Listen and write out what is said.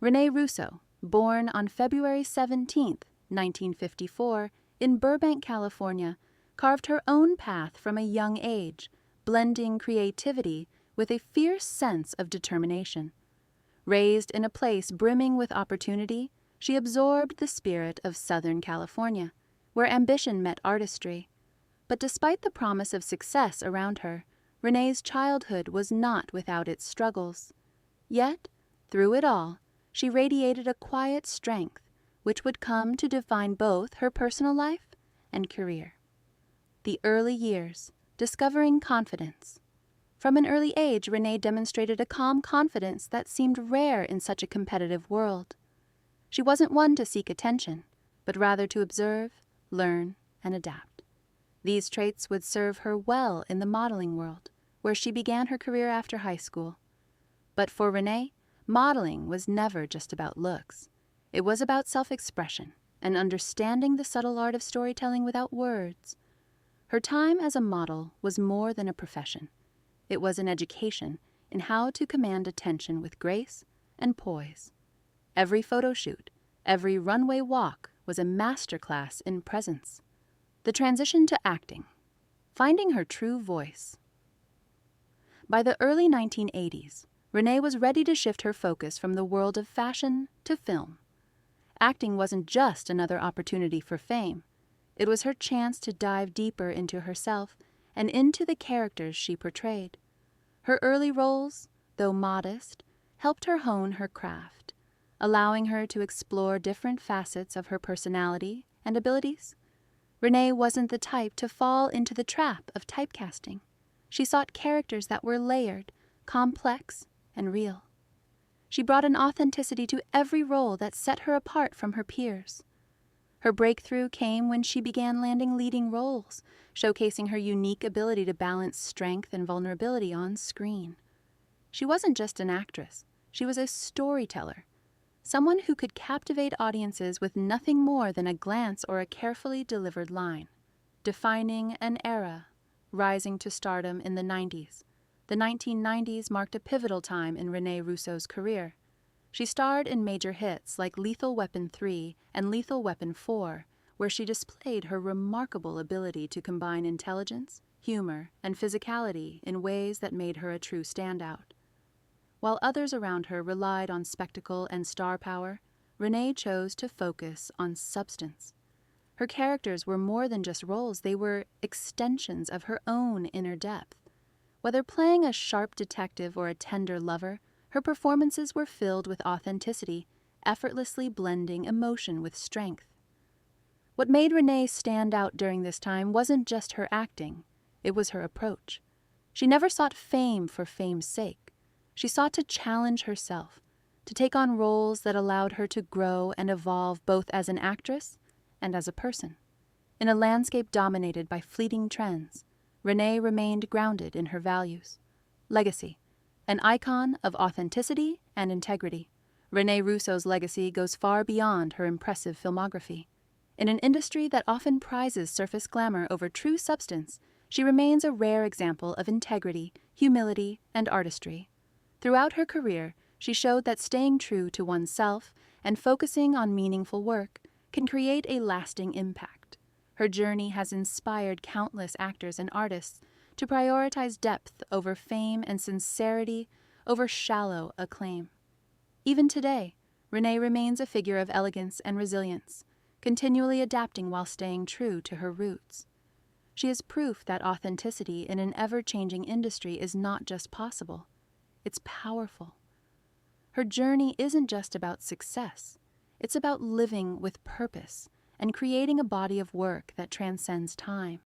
Rene Russo, born on February 17, 1954, in Burbank, California, carved her own path from a young age, blending creativity with a fierce sense of determination. Raised in a place brimming with opportunity, she absorbed the spirit of Southern California, where ambition met artistry. But despite the promise of success around her, Rene's childhood was not without its struggles. Yet, through it all, she radiated a quiet strength which would come to define both her personal life and career. The early years, discovering confidence. From an early age, Rene demonstrated a calm confidence that seemed rare in such a competitive world. She wasn't one to seek attention, but rather to observe, learn, and adapt. These traits would serve her well in the modeling world, where she began her career after high school. But for Rene, modeling was never just about looks. It was about self-expression and understanding the subtle art of storytelling without words. Her time as a model was more than a profession. It was an education in how to command attention with grace and poise. Every photo shoot, every runway walk was a masterclass in presence. The transition to acting, finding her true voice. By the early 1980s, Rene was ready to shift her focus from the world of fashion to film. Acting wasn't just another opportunity for fame. It was her chance to dive deeper into herself and into the characters she portrayed. Her early roles, though modest, helped her hone her craft, allowing her to explore different facets of her personality and abilities. Rene wasn't the type to fall into the trap of typecasting. She sought characters that were layered, complex, and real. She brought an authenticity to every role that set her apart from her peers. Her breakthrough came when she began landing leading roles, showcasing her unique ability to balance strength and vulnerability on screen. She wasn't just an actress, she was a storyteller, someone who could captivate audiences with nothing more than a glance or a carefully delivered line. Defining an era, rising to stardom in the 90s. The 1990s marked a pivotal time in Rene Russo's career. She starred in major hits like Lethal Weapon 3 and Lethal Weapon 4, where she displayed her remarkable ability to combine intelligence, humor, and physicality in ways that made her a true standout. While others around her relied on spectacle and star power, Rene chose to focus on substance. Her characters were more than just roles, they were extensions of her own inner depth. Whether playing a sharp detective or a tender lover, her performances were filled with authenticity, effortlessly blending emotion with strength. What made Rene stand out during this time wasn't just her acting, it was her approach. She never sought fame for fame's sake. She sought to challenge herself, to take on roles that allowed her to grow and evolve both as an actress and as a person. In a landscape dominated by fleeting trends, Rene remained grounded in her values. Legacy. An icon of authenticity and integrity, Rene Russo's legacy goes far beyond her impressive filmography. In an industry that often prizes surface glamour over true substance, she remains a rare example of integrity, humility, and artistry. Throughout her career, she showed that staying true to oneself and focusing on meaningful work can create a lasting impact. Her journey has inspired countless actors and artists to prioritize depth over fame and sincerity over shallow acclaim. Even today, Rene remains a figure of elegance and resilience, continually adapting while staying true to her roots. She is proof that authenticity in an ever-changing industry is not just possible, it's powerful. Her journey isn't just about success, it's about living with purpose and creating a body of work that transcends time.